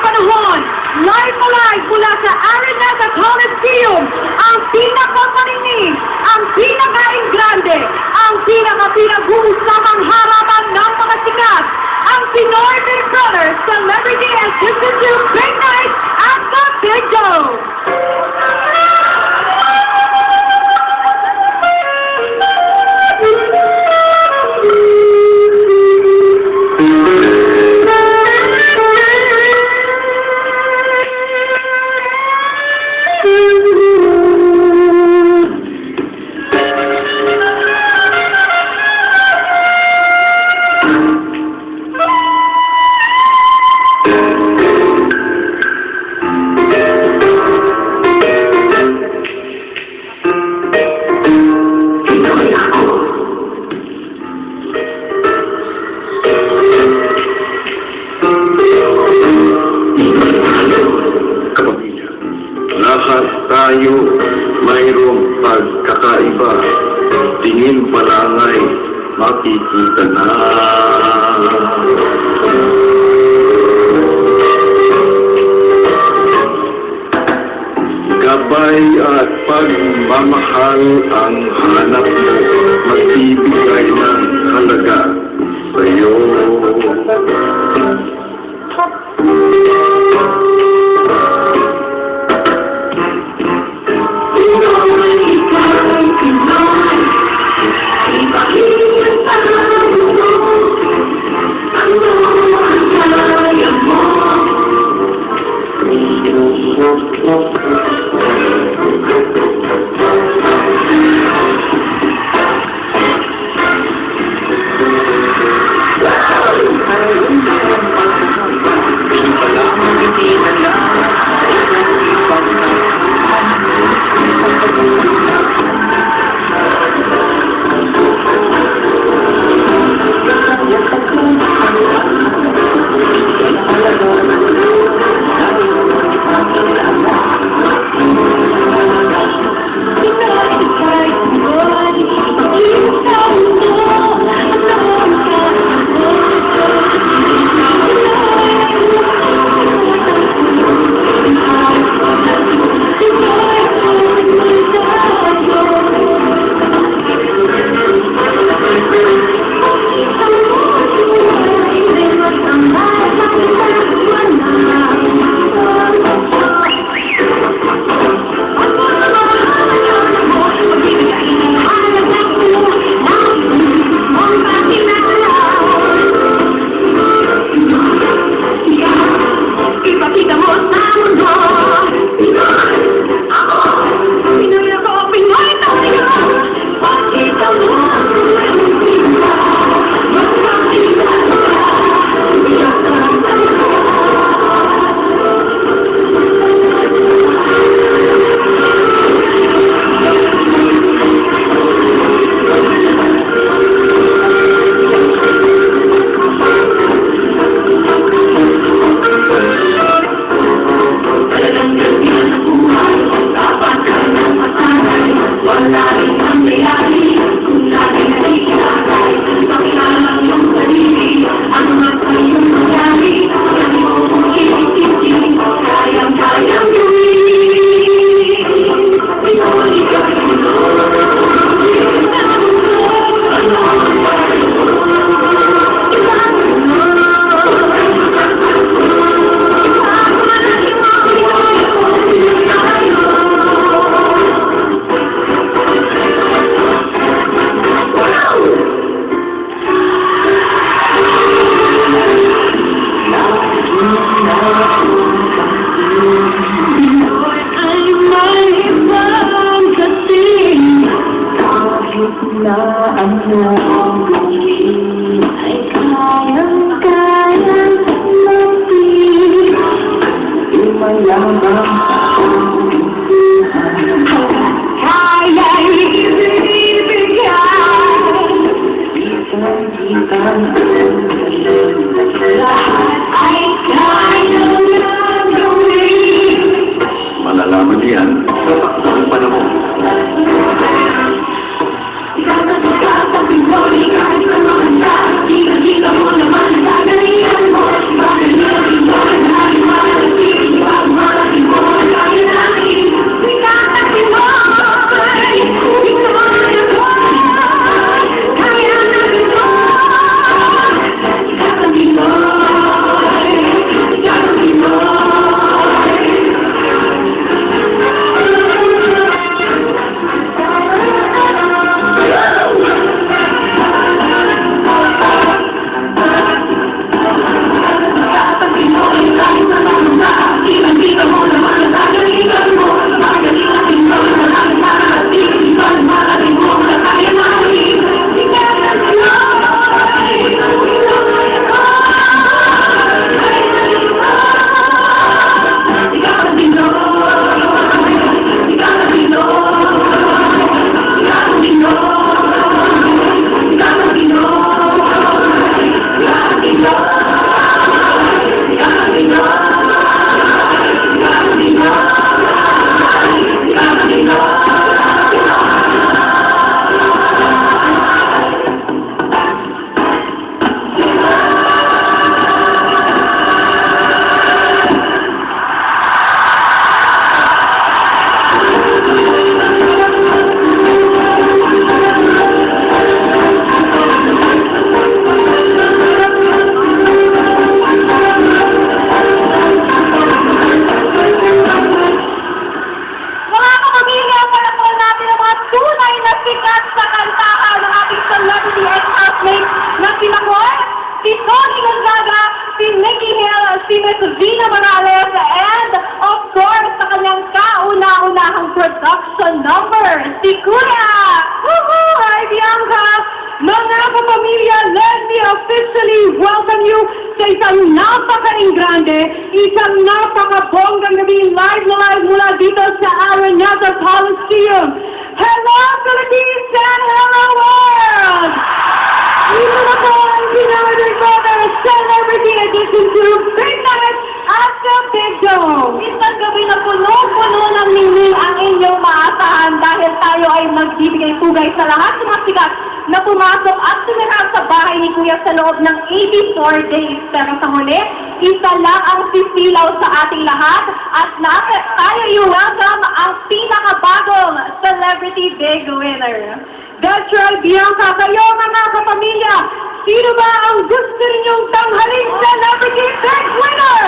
panahon, live mula sa Araneta Coliseum, ang pinakamaningning, ang pinaka-ingrande, ang pinag-uusapang harapan ng mga sikat, ang Pinoy Big Brother Celebrity and Institute Big Night at the Big Dome. Lahat tayo mayroong pagkakaiba, tingin palangay makikita na. Gabay at pagmamahal ang hanap mo, magbibigay ng halaga sa'yo. Ay kayang-kayang maging mayaman kaya ibibigay isang-isang lahat ay kayang gawin. Malalaman niyan sa taktang panahon. Sa Pinoy, kahit anong sikat sa kantahan ng ating celebrity ex-housemate na sila Koy, si Tony Gonzaga, si Nikki Hill, si Miss Vina Morales, and of course, sa kanyang kauna-unahang production number, si Kuya! Woohoo! Hi, Bianca! Mga kapamilya, let me officially welcome you sa isang napaka-ingrande, isang napaka-bonggang gabi live na live mula dito sa Araneta Coliseum. Hello, Philippines, and hello, world! Dito na po ang pinamagay ko ng celebrity edition to Big Night at the Big Dome. Isang gabi na puno-puno ng ningning ang inyong maasahan dahil tayo ay magbibigay pugay sa lahat ng mga sikat na pumasok at sumirap sa bahay ni Kuya sa loob ng 84 days. Pero sa huli, isa lang ang sisilaw sa ating lahat at tayo i-welcome ang pinakabagong celebrity big winner. That's right, Bianca, kayo mga kapamilya, sino ba ang gusto ninyong tanghaling celebrity big winner?